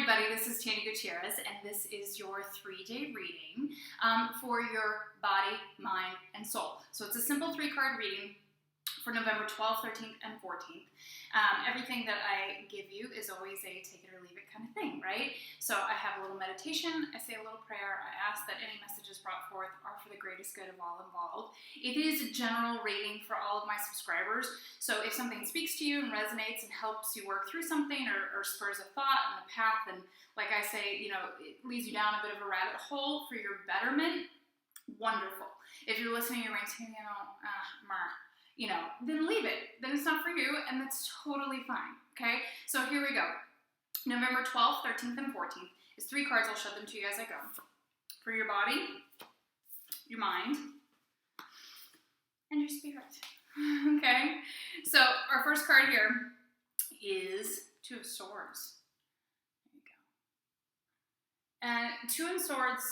everybody, this is Tandy Gutierrez, and this is your 3-day reading for your body, mind, and soul. So it's a simple 3-card reading for November 12th, 13th, and 14th. Everything that I give you is always a take it or leave it kind of thing, right? So I have a little meditation, I say a little prayer, I ask that any messages brought forth are for the greatest good of all involved. It is a general rating for all of my subscribers, so if something speaks to you and resonates and helps you work through something or spurs a thought on the path, and like I say, you know, it leads you down a bit of a rabbit hole for your betterment, wonderful. If you're listening, you're saying, then leave it. Then it's not for you, and that's totally fine, okay? So here we go. November 12th, 13th, and 14th is 3 cards. I'll show them to you as I go. For your body, your mind, and your spirit, okay? So our first card here is 2 of Swords. There you go. And 2 of Swords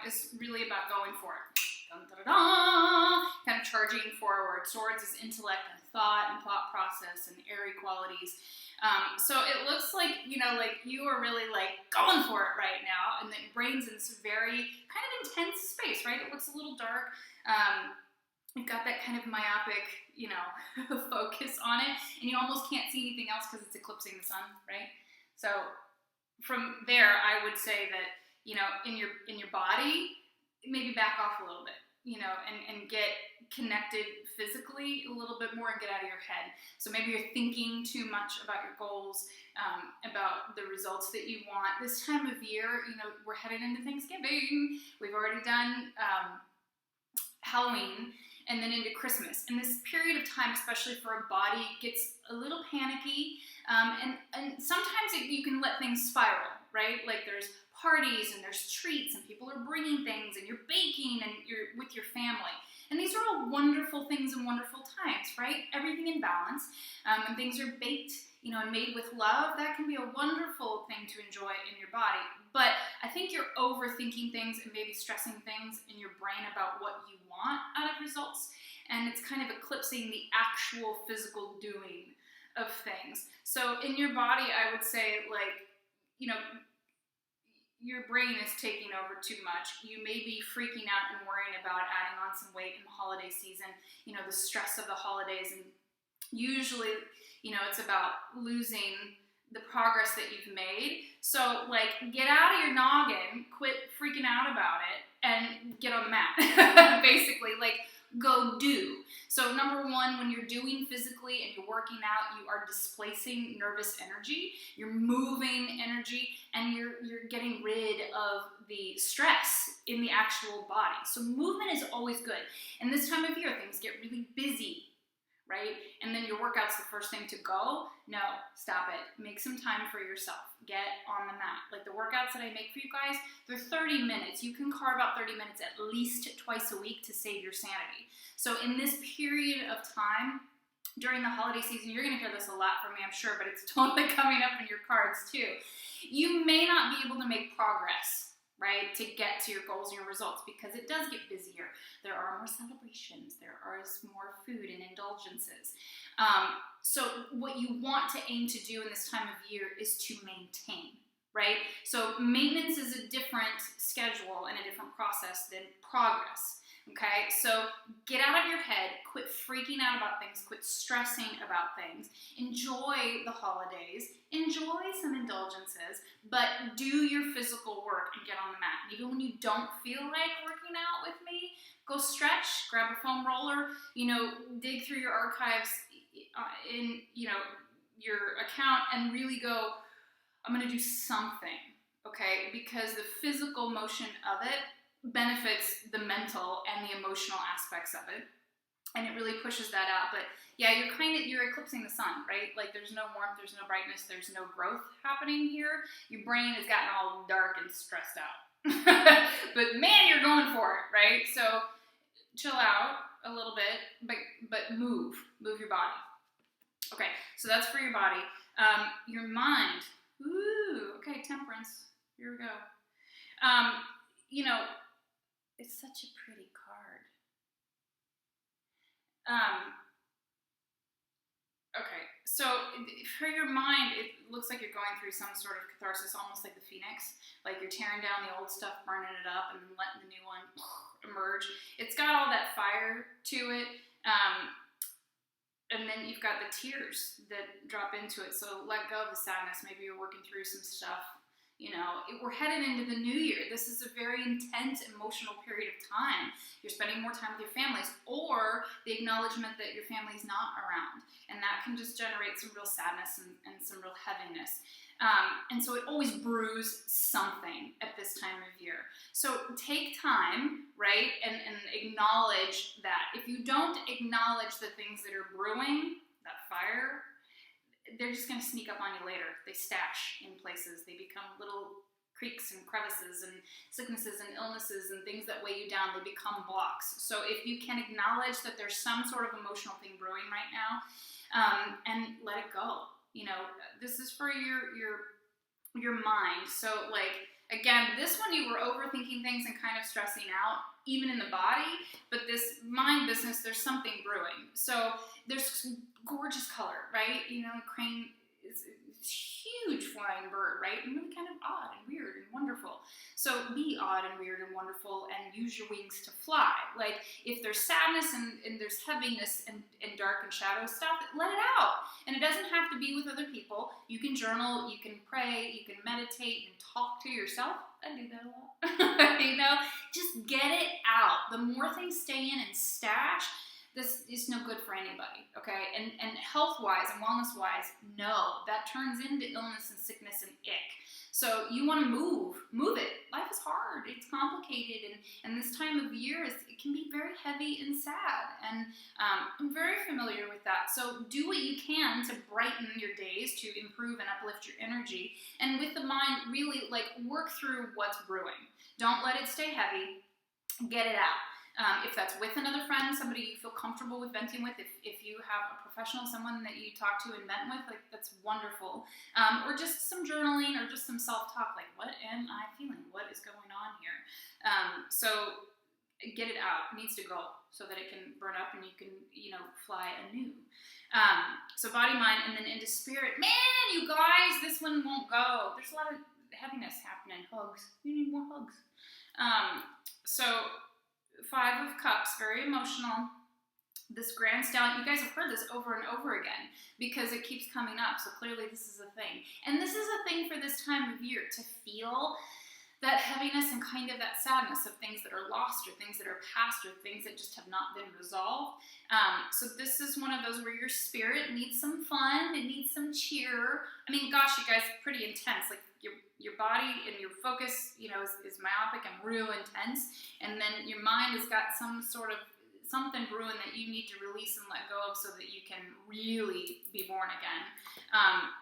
is really about going for it. Dun, dun, dun, dun, kind of charging forward. Swords is intellect and thought and thought process and airy qualities. So it looks like, you know, like you are really like going for it right now, and the brain's in this very kind of intense space, right? It looks a little dark. You've got that kind of myopic, you know, focus on it, and you almost can't see anything else because it's eclipsing the sun, right? So from there, I would say that, you know, in your body, maybe back off a little bit, you know, and get connected physically a little bit more and get out of your head. So maybe you're thinking too much about your goals, about the results that you want. This time of year, you know, we're headed into Thanksgiving. We've already done Halloween and then into Christmas. And this period of time, especially for a body, gets a little panicky. And sometimes you can let things spiral, right? Like there's parties and there's treats and people are bringing things and you're baking and you're with your family. And these are all wonderful things and wonderful times, right? Everything in balance. And things are baked, you know, and made with love. That can be a wonderful thing to enjoy in your body. But I think you're overthinking things and maybe stressing things in your brain about what you want out of results. And it's kind of eclipsing the actual physical doing of things. So in your body, I would say, like, you know, your brain is taking over too much. You may be freaking out and worrying about adding on some weight in the holiday season, you know, the stress of the holidays. And usually, you know, it's about losing the progress that you've made. So, like, get out of your noggin, quit freaking out about it, and get on the mat. Basically, like, go do. So number 1, when you're doing physically and you're working out, you are displacing nervous energy, you're moving energy, and you're getting rid of the stress in the actual body. So movement is always good. And this time of year, things get really busy, right? And then your workout's the first thing to go. No, stop it. Make some time for yourself. Get on the mat. Like the workouts that I make for you guys, they're 30 minutes. You can carve out 30 minutes at least twice a week to save your sanity. So in this period of time, during the holiday season, you're going to hear this a lot from me, I'm sure, but it's totally coming up in your cards too. You may not be able to make progress, right, to get to your goals and your results because it does get busier. There are more celebrations. There is more food and indulgences. So what you want to aim to do in this time of year is to maintain, right? So maintenance is a different schedule and a different process than progress, okay? So get out of your head, quit freaking out about things, quit stressing about things, enjoy the holidays, enjoy some indulgences, but do your physical work and get on the mat. Even when you don't feel like working out with me, go stretch, grab a foam roller, you know, dig through your archives in, you know, your account and really go, I'm going to do something, okay? Because the physical motion of it benefits the mental and the emotional aspects of it. And it really pushes that out. But yeah, you're eclipsing the sun, right? Like there's no warmth, there's no brightness, there's no growth happening here. Your brain has gotten all dark and stressed out. But man, you're going for it, right? So chill out a little bit, but move your body. Okay, so that's for your body. Your mind, ooh, okay, temperance, here we go. You know, it's such a pretty card. Okay, so for your mind, it looks like you're going through some sort of catharsis, almost like the phoenix. Like you're tearing down the old stuff, burning it up, and then letting the new one emerge. It's got all that fire to it. And then you've got the tears that drop into it. So let go of the sadness. Maybe you're working through some stuff. We're headed into the new year. This is a very intense emotional period of time. You're spending more time with your families, or the acknowledgement that your family's not around. And that can just generate some real sadness and some real heaviness. And so it always brews something at this time of year. So take time, right, and acknowledge that. If you don't acknowledge the things that are brewing, that fire, they're just going to sneak up on you later. They stash in places. They become little creeks and crevices and sicknesses and illnesses and things that weigh you down. They become blocks. So if you can acknowledge that there's some sort of emotional thing brewing right now, and let it go. This is for your mind. So like, again, this one you were overthinking things and kind of stressing out, even in the body, but this mind business, there's something brewing. So there's gorgeous color, right? Crane is a huge flying bird, right? And really kind of odd and weird and wonderful. So be odd and weird and wonderful and use your wings to fly. Like if there's sadness and there's heaviness and dark and shadow stuff, let it out. And it doesn't have to be with other people. You can journal, you can pray, you can meditate, and talk to yourself. I do that a lot. Just get it out. The more things stay in and stash, this is no good for anybody, okay? And health-wise and wellness-wise, no. That turns into illness and sickness and ick. So you want to move it. Life is hard. It's complicated. And this time of year, it can be very heavy and sad. And I'm very familiar with that. So do what you can to brighten your days, to improve and uplift your energy. And with the mind, really work through what's brewing. Don't let it stay heavy. Get it out. If that's with another friend, somebody you feel comfortable with venting with, if you have a professional, someone that you talk to and vent with, that's wonderful. Or just some journaling or just some self-talk, what am I feeling? What is going on here? So get it out. It needs to go so that it can burn up and you can, fly anew. So body, mind, and then into spirit. Man, you guys, this one won't go. There's a lot of heaviness happening. Hugs. You need more hugs. So 5 of Cups, very emotional. This Grand Stallion, you guys have heard this over and over again because it keeps coming up, so clearly this is a thing. And this is a thing for this time of year, to feel that heaviness and kind of that sadness of things that are lost or things that are past or things that just have not been resolved. So this is one of those where your spirit needs some fun, it needs some cheer. I mean, gosh, you guys, pretty intense. Your body and your focus, is myopic and real intense. And then your mind has got some sort of something brewing that you need to release and let go of so that you can really be born again.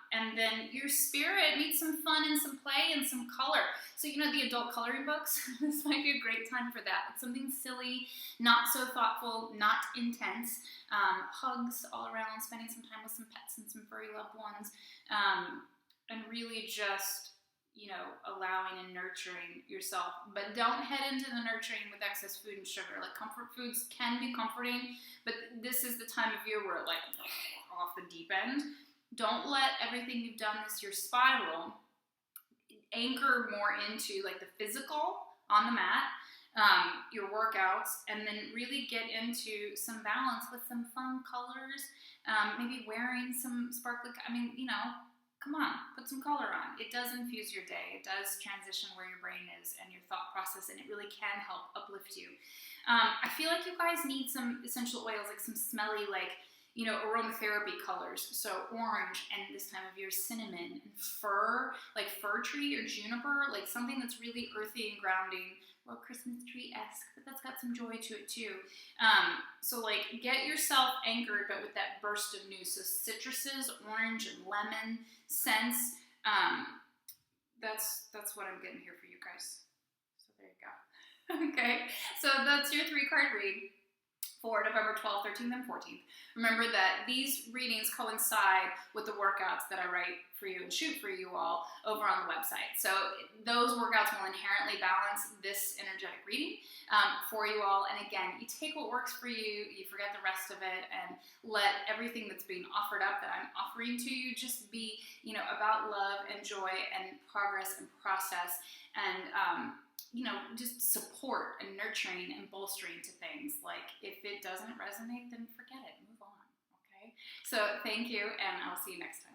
And then your spirit needs some fun and some play and some color. So, the adult coloring books, this might be a great time for that. It's something silly, not so thoughtful, not intense. Hugs all around, spending some time with some pets and some furry loved ones. And really just allowing and nurturing yourself. But don't head into the nurturing with excess food and sugar. Comfort foods can be comforting, but this is the time of year where off the deep end. Don't let everything you've done this year spiral. Anchor more into the physical on the mat, your workouts, and then really get into some balance with some fun colors, maybe wearing some sparkly, come on, put some color on. It does infuse your day. It does transition where your brain is and your thought process, and it really can help uplift you. I feel like you guys need some essential oils, some smelly, aromatherapy colors. So orange, and this time of year, cinnamon and fir, fir tree or juniper, something that's really earthy and grounding. Well, Christmas tree-esque, but that's got some joy to it too. So get yourself anchored, but with that burst of new. So citruses, orange and lemon scents. That's what I'm getting here for you guys. So there you go. Okay, so that's your 3-card read. for November 12th, 13th, and 14th. Remember that these readings coincide with the workouts that I write for you and shoot for you all over on the website. So those workouts will inherently balance this energetic reading for you all. And again, you take what works for you, you forget the rest of it, and let everything that's being offered up that I'm offering to you just be, about love and joy and progress and process and, just support and nurturing and bolstering to things. Like, if it doesn't resonate, then forget it, move on, okay? So thank you, and I'll see you next time.